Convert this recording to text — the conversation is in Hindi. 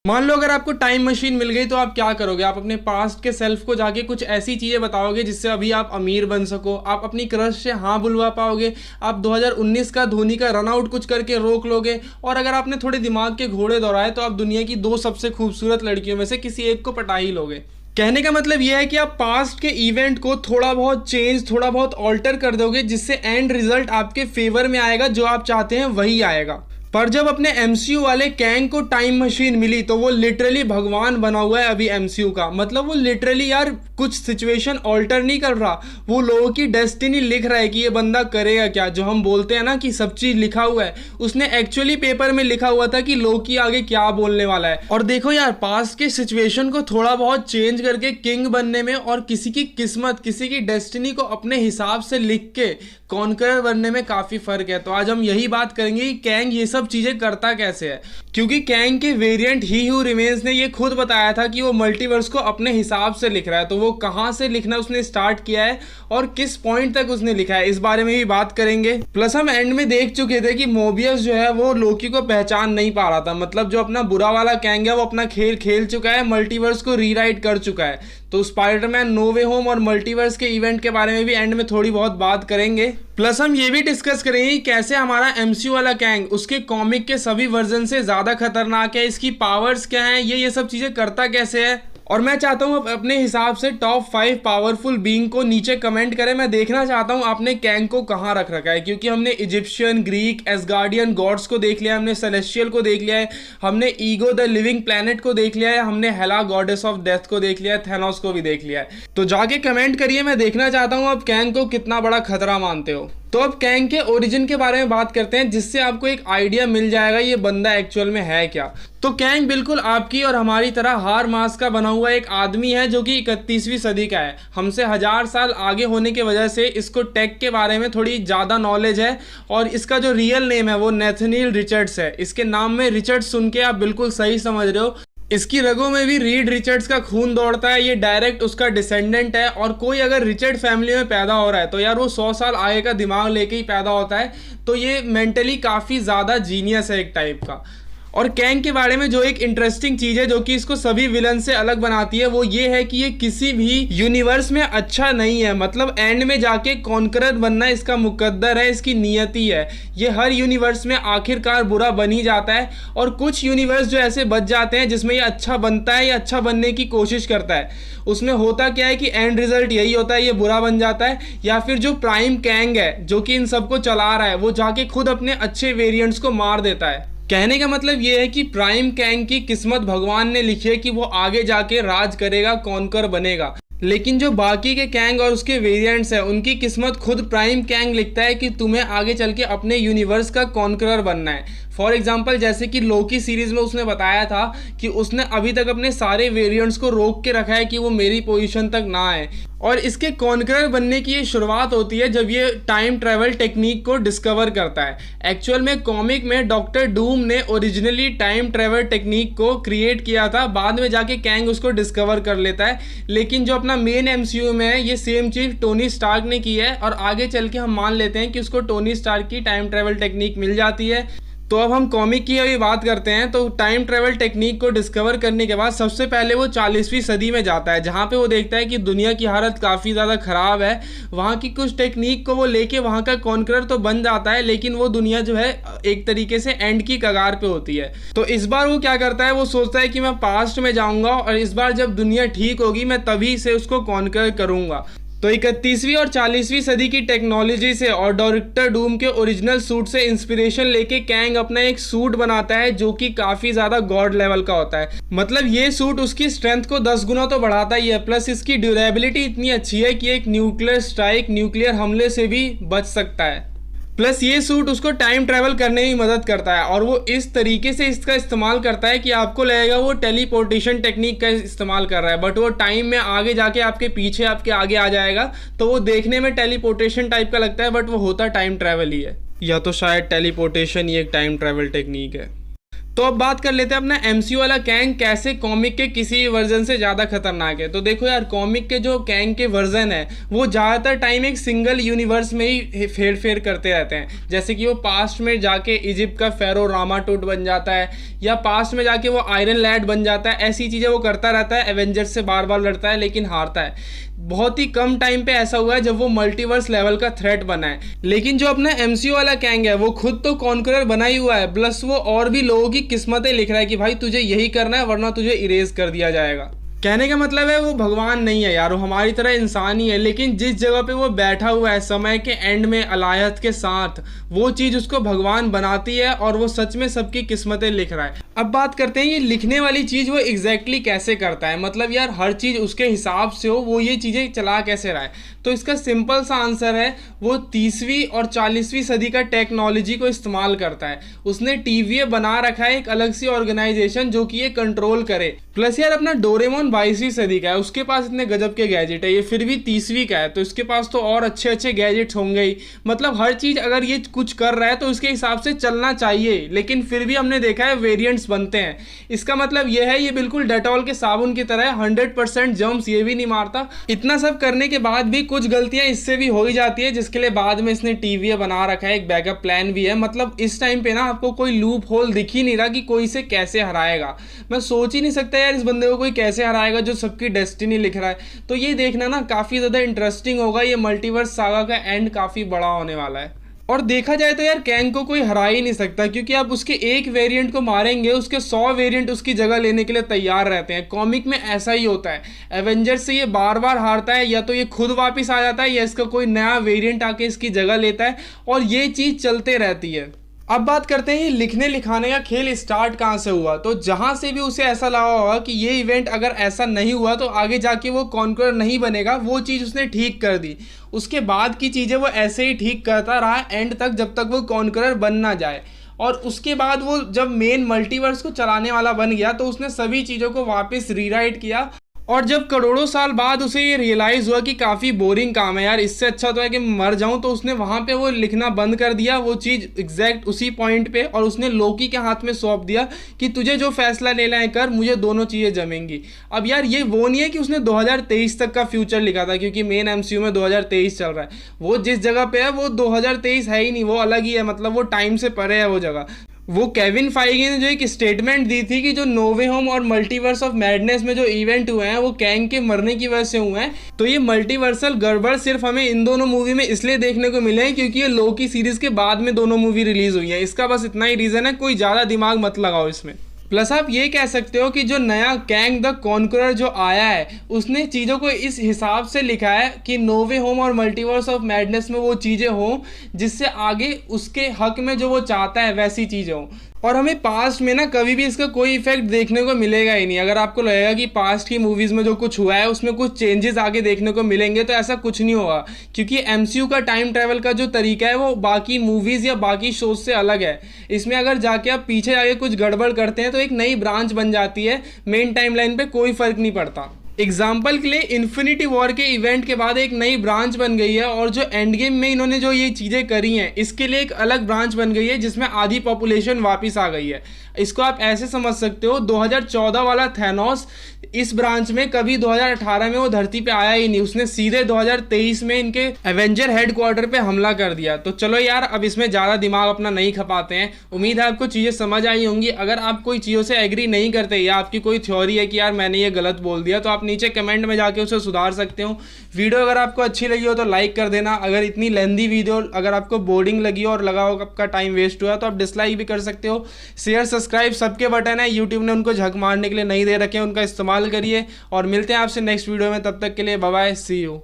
मान लो अगर आपको टाइम मशीन मिल गई तो आप क्या करोगे? आप अपने पास्ट के सेल्फ को जाके कुछ ऐसी चीज़ें बताओगे जिससे अभी आप अमीर बन सको, आप अपनी क्रश से हाँ बुलवा पाओगे, आप 2019 का धोनी का रन आउट कुछ करके रोक लोगे, और अगर आपने थोड़े दिमाग के घोड़े दौड़ाए तो आप दुनिया की 2 सबसे खूबसूरत लड़कियों में से किसी एक को पटा ही लोगे। कहने का मतलब यह है कि आप पास्ट के इवेंट को थोड़ा बहुत चेंज, थोड़ा बहुत ऑल्टर कर दोगे, जिससे एंड रिजल्ट आपके फेवर में आएगा, जो आप चाहते हैं वही आएगा। पर जब अपने एमसीयू वाले कैंग को टाइम मशीन मिली तो वो लिटरली भगवान बना हुआ है अभी एमसीयू का। मतलब वो लिटरली यार कुछ सिचुएशन ऑल्टर नहीं कर रहा, वो लोगों की डेस्टिनी लिख रहा है कि ये बंदा करेगा क्या। जो हम बोलते हैं ना कि सब चीज लिखा हुआ है, उसने एक्चुअली पेपर में लिखा हुआ था कि लोकी आगे क्या बोलने वाला है। और देखो यार, पास्ट के सिचुएशन को थोड़ा बहुत चेंज करके किंग बनने में और किसी की किस्मत, किसी की डेस्टिनी को अपने हिसाब से लिख के कॉन्करर बनने में काफी फर्क है। तो आज हम यही बात करेंगे कि कैंग ये सब चीजें करता कैसे है, क्योंकि कैंग के वेरिएंट ही हू रिमेन्स ने ये खुद बताया था कि वो मल्टीवर्स को अपने हिसाब से लिख रहा है। तो वो कहां से लिखना उसने स्टार्ट किया है और किस पॉइंट तक उसने लिखा है, इस बारे में भी बात करेंगे। प्लस हम एंड में देख चुके थे कि मोबियस जो है वो लोकी को पहचान नहीं पा रहा था। मतलब जो अपना बुरा वाला कैंग है वो अपना खेल खेल चुका है, मल्टीवर्स को रीराइट कर चुका है। तो स्पाइडरमैन नो वे होम और मल्टीवर्स के इवेंट के बारे में भी एंड में थोड़ी बहुत बात करेंगे। प्लस हम ये भी डिस्कस करेंगे कि कैसे हमारा एमसीयू वाला कैंग उसके कॉमिक के सभी वर्जन से ज्यादा खतरनाक है, इसकी पावर्स क्या हैं, ये सब चीजें करता कैसे है। और मैं चाहता हूं आप अपने हिसाब से टॉप 5 पावरफुल बीइंग को नीचे कमेंट करें। मैं देखना चाहता हूं आपने कैंग को कहां रख रखा है, क्योंकि हमने इजिप्शियन, ग्रीक, एसगार्डियन गॉड्स को देख लिया, हमने सेलेस्टियल को देख लिया है, हमने ईगो द लिविंग प्लैनेट को देख लिया है, हमने हेला गॉडेस ऑफ डेथ को देख लिया है, थैनोस को भी देख लिया है। तो जाके कमेंट करिए, मैं देखना चाहता हूं आप कैंग को कितना बड़ा खतरा मानते हो। तो अब कैंग के ओरिजिन के बारे में बात करते हैं, जिससे आपको एक आइडिया मिल जाएगा ये बंदा एक्चुअल में है क्या। तो कैंग बिल्कुल आपकी और हमारी तरह हार मास का बना हुआ एक आदमी है जो कि 31वीं सदी का है। हमसे 1000 साल आगे होने की वजह से इसको टेक के बारे में थोड़ी ज़्यादा नॉलेज है, और इसका जो रियल नेम है वो नेथनियल रिचर्ड्स है। इसके नाम में रिचर्ड्स सुन के आप बिल्कुल सही समझ रहे हो, इसकी रगों में भी रीड रिचर्ड्स का खून दौड़ता है, ये डायरेक्ट उसका डिसेंडेंट है। और कोई अगर रिचर्ड फैमिली में पैदा हो रहा है तो यार वो 100 साल आगे का दिमाग लेके ही पैदा होता है। तो ये मेंटली काफ़ी ज़्यादा जीनियस है एक टाइप का। और कैंग के बारे में जो एक इंटरेस्टिंग चीज़ है जो कि इसको सभी विलन से अलग बनाती है वो ये है कि ये किसी भी यूनिवर्स में अच्छा नहीं है। मतलब एंड में जाके कॉन्करर बनना इसका मुकद्दर है, इसकी नियति है। ये हर यूनिवर्स में आखिरकार बुरा बन ही जाता है, और कुछ यूनिवर्स जो ऐसे बच जाते हैं जिसमें ये अच्छा बनता है या अच्छा बनने की कोशिश करता है। उसमें होता क्या है कि एंड रिजल्ट यही होता है, ये बुरा बन जाता है। या फिर जो प्राइम कैंग है जो कि इन सबको चला रहा है वो जाके खुद अपने अच्छे वेरिएंट्स को मार देता है। कहने का मतलब ये है कि प्राइम कैंग की किस्मत भगवान ने लिखी है कि वो आगे जाके राज करेगा, कॉन्कर बनेगा। लेकिन जो बाकी के कैंग और उसके वेरिएंट्स हैं उनकी किस्मत खुद प्राइम कैंग लिखता है कि तुम्हें आगे चल के अपने यूनिवर्स का कॉन्करर बनना है। फॉर एग्जाम्पल जैसे कि लोकी सीरीज में उसने बताया था कि उसने अभी तक अपने सारे वेरिएंट्स को रोक के रखा है कि वो मेरी पोजीशन तक ना आए। और इसके कॉन्करर बनने की ये शुरुआत होती है जब ये टाइम ट्रैवल टेक्निक को डिस्कवर करता है। एक्चुअल में कॉमिक में डॉक्टर डूम ने ओरिजिनली टाइम ट्रैवल टेक्निक को क्रिएट किया था, बाद में जाके कैंग उसको डिस्कवर कर लेता है। लेकिन जो अपना मेन एमसीयू में है ये सेम चीज टोनी स्टार्क ने की है, और आगे चल के हम मान लेते हैं कि उसको टोनी स्टार्क की टाइम ट्रैवल टेक्निक मिल जाती है। तो अब हम कॉमिक की अभी बात करते हैं। तो टाइम ट्रैवल टेक्निक को डिस्कवर करने के बाद सबसे पहले वो 40वीं सदी में जाता है, जहाँ पे वो देखता है कि दुनिया की हालत काफ़ी ज़्यादा ख़राब है। वहाँ की कुछ टेक्निक को वो लेके वहाँ का कॉन्करर तो बन जाता है, लेकिन वो दुनिया जो है एक तरीके से एंड की कगार पे होती है। तो इस बार वो क्या करता है, वो सोचता है कि मैं पास्ट में जाऊँगा और इस बार जब दुनिया ठीक होगी मैं तभी से उसको कॉन्कर करूँगा। तो 31वीं और 40वीं सदी की टेक्नोलॉजी से और डॉक्टर डूम के ओरिजिनल सूट से इंस्पिरेशन लेके कैंग अपना एक सूट बनाता है जो कि काफ़ी ज़्यादा गॉड लेवल का होता है। मतलब ये सूट उसकी स्ट्रेंथ को 10 गुना तो बढ़ाता ही है, प्लस इसकी ड्यूरेबिलिटी इतनी अच्छी है कि एक न्यूक्लियर स्ट्राइक, न्यूक्लियर हमले से भी बच सकता है। प्लस ये सूट उसको टाइम ट्रैवल करने में मदद करता है, और वो इस तरीके से इसका इस्तेमाल करता है कि आपको लगेगा वो टेलीपोर्टेशन टेक्निक का इस्तेमाल कर रहा है, बट वो टाइम में आगे जाके आपके पीछे आपके आगे आ जाएगा। तो वो देखने में टेलीपोर्टेशन टाइप का लगता है, बट वो होता टाइम ट्रैवल ही है, या तो शायद टेलीपोर्टेशन ही एक टाइम ट्रैवल टेक्निक है। तो अब बात कर लेते हैं अपना एमसीयू वाला कैंग कैसे कॉमिक के किसी वर्जन से ज़्यादा खतरनाक है। तो देखो यार, कॉमिक के जो कैंग के वर्जन है वो ज़्यादातर टाइम एक सिंगल यूनिवर्स में ही फेर फेर करते रहते हैं। जैसे कि वो पास्ट में जाके इजिप्ट का फेरो रामाटूट बन जाता है, या पास्ट में जाके वो आयरन लैड बन जाता है। ऐसी चीज़ें वो करता रहता है, एवेंजर्स से बार बार लड़ता है लेकिन हारता है। बहुत ही कम टाइम पे ऐसा हुआ है जब वो मल्टीवर्स लेवल का थ्रेट बना है। लेकिन जो अपना एमसीयू वाला कैंग है वो खुद तो कॉन्करर बना ही हुआ है, प्लस वो और भी लोगों की किस्मतें लिख रहा है कि भाई तुझे यही करना है वरना तुझे इरेज कर दिया जाएगा। कहने का मतलब है वो भगवान नहीं है यार, वो हमारी तरह इंसान ही है। लेकिन जिस जगह पे वो बैठा हुआ है समय के एंड में अलायत के साथ, वो चीज़ उसको भगवान बनाती है और वो सच में सबकी किस्मतें लिख रहा है। अब बात करते हैं ये लिखने वाली चीज़ वो एग्जैक्टली कैसे करता है। मतलब यार हर चीज़ उसके हिसाब से हो, वो ये चीज़ें चला कैसे रहा है। तो इसका सिंपल सा आंसर है वो 30वीं और 40वीं सदी का टेक्नोलॉजी को इस्तेमाल करता है। उसने टीवीए बना रखा है एक अलग सी ऑर्गेनाइजेशन जो कि ये कंट्रोल करे। प्लस यार अपना डोरेमोन 22वीं सदी का है, उसके पास इतने गजब के गैजेट है, ये फिर भी 30वीं का है तो इसके पास तो और अच्छे अच्छे गैजेट्स होंगे ही। मतलब हर चीज़ अगर ये कुछ कर रहा है तो उसके हिसाब से चलना चाहिए, लेकिन फिर भी हमने देखा है वेरिएंट्स बनते हैं। इसका मतलब ये है ये बिल्कुल डेटॉल के साबुन की तरह है, 100% जर्म्स ये भी नहीं मारता। इतना सब करने के बाद भी कुछ गलतियां इससे भी हो ही जाती है, जिसके लिए बाद में इसने टीवीए बना रखा है, एक बैकअप प्लान भी है। मतलब इस टाइम पे ना आपको कोई लूप होल दिख ही नहीं रहा कि कोई इसे कैसे हराएगा। मैं सोच ही नहीं सकता यार इस बंदे को कोई कैसे हराएगा जो सबकी डेस्टिनी लिख रहा है। तो ये देखना ना काफ़ी ज़्यादा इंटरेस्टिंग होगा, ये मल्टीवर्स सागा का एंड काफ़ी बड़ा होने वाला है। और देखा जाए तो यार कैंग को कोई हरा ही नहीं सकता, क्योंकि आप उसके एक वेरिएंट को मारेंगे उसके 100 वेरिएंट उसकी जगह लेने के लिए तैयार रहते हैं। कॉमिक में ऐसा ही होता है, एवेंजर्स से ये बार बार हारता है, या तो ये खुद वापस आ जाता है या इसका कोई नया वेरिएंट आके इसकी जगह लेता है, और ये चीज़ चलते रहती है। अब बात करते हैं ये लिखने लिखाने का खेल स्टार्ट कहाँ से हुआ। तो जहाँ से भी उसे ऐसा लगा होगा कि ये इवेंट अगर ऐसा नहीं हुआ तो आगे जाके वो कॉन्करर नहीं बनेगा, वो चीज़ उसने ठीक कर दी। उसके बाद की चीज़ें वो ऐसे ही ठीक करता रहा एंड तक, जब तक वो कॉन्करर बन ना जाए। और उसके बाद वो जब मेन मल्टीवर्स को चलाने वाला बन गया तो उसने सभी चीज़ों को वापस रीराइट किया। और जब करोड़ों साल बाद उसे ये रियलाइज़ हुआ कि काफ़ी बोरिंग काम है यार, इससे अच्छा तो है कि मर जाऊं, तो उसने वहाँ पे वो लिखना बंद कर दिया, वो चीज़ एग्जैक्ट उसी पॉइंट पे, और उसने लोकी के हाथ में सौंप दिया कि तुझे जो फैसला लेना है कर, मुझे दोनों चीज़ें जमेंगी। अब यार ये वो नहीं है कि उसने 2023 तक का फ्यूचर लिखा था, क्योंकि मेन एमसीयू में 2023 चल रहा है। वो जिस जगह पे है वो 2023 है ही नहीं, वो अलग ही है। मतलब वो टाइम से परे है वो जगह। वो केविन फाइगी ने जो एक स्टेटमेंट दी थी कि जो नो वे होम और मल्टीवर्स ऑफ मैडनेस में जो इवेंट हुए हैं वो कैंग के मरने की वजह से हुए हैं। तो ये मल्टीवर्सल गड़बड़ सिर्फ हमें इन दोनों मूवी में इसलिए देखने को मिले हैं क्योंकि ये लोकी सीरीज के बाद में दोनों मूवी रिलीज हुई है। इसका बस इतना ही रीज़न है, कोई ज़्यादा दिमाग मत लगाओ इसमें। प्लस आप ये कह सकते हो कि जो नया कैंग द कॉन्करर जो आया है उसने चीज़ों को इस हिसाब से लिखा है कि नो वे होम और मल्टीवर्स ऑफ मैडनेस में वो चीज़ें हों जिससे आगे उसके हक में जो वो चाहता है वैसी चीज़ें हों। और हमें पास्ट में ना कभी भी इसका कोई इफेक्ट देखने को मिलेगा ही नहीं। अगर आपको लगेगा कि पास्ट की मूवीज़ में जो कुछ हुआ है उसमें कुछ चेंजेस आगे देखने को मिलेंगे, तो ऐसा कुछ नहीं होगा, क्योंकि एमसीयू का टाइम ट्रैवल का जो तरीका है वो बाकी मूवीज़ या बाकी शोज से अलग है। इसमें अगर जाके आप पीछे जाके कुछ गड़बड़ करते हैं तो एक नई ब्रांच बन जाती है, मेन टाइमलाइन पे कोई फ़र्क नहीं पड़ता। एग्जाम्पल के लिए इन्फिनिटी वॉर के इवेंट के बाद एक नई ब्रांच बन गई है, और जो एंड गेम में इन्होंने जो ये चीज़ें करी हैं इसके लिए एक अलग ब्रांच बन गई है जिसमें आधी पॉपुलेशन वापस आ गई है। इसको आप ऐसे समझ सकते हो, 2014 वाला थैनोस इस ब्रांच में कभी 2018 में वो धरती पे आया ही नहीं, उसने सीधे 2023 में इनके एवेंजर हेडक्वार्टर पे हमला कर दिया। तो चलो यार अब इसमें ज़्यादा दिमाग अपना नहीं खपाते हैं। उम्मीद है आपको चीज़ें समझ आई होंगी। अगर आप कोई चीज़ों से एग्री नहीं करते या आपकी कोई थ्योरी है कि यार मैंने ये गलत बोल दिया, तो आप नीचे कमेंट में जाके उसे सुधार सकते हो। वीडियो अगर आपको अच्छी लगी हो तो लाइक कर देना। अगर इतनी लेंथी वीडियो अगर आपको बोरिंग लगी हो और लगा हो आपका टाइम वेस्ट हुआ तो आप डिसलाइक भी कर सकते हो। शेयर सब्सक्राइब सबके बटन है, यूट्यूब ने उनको झक मारने के लिए नहीं दे रखे, उनका इस्तेमाल करिए। और मिलते हैं आपसे नेक्स्ट वीडियो में, तब तक के लिए बाय बाय, सी यू।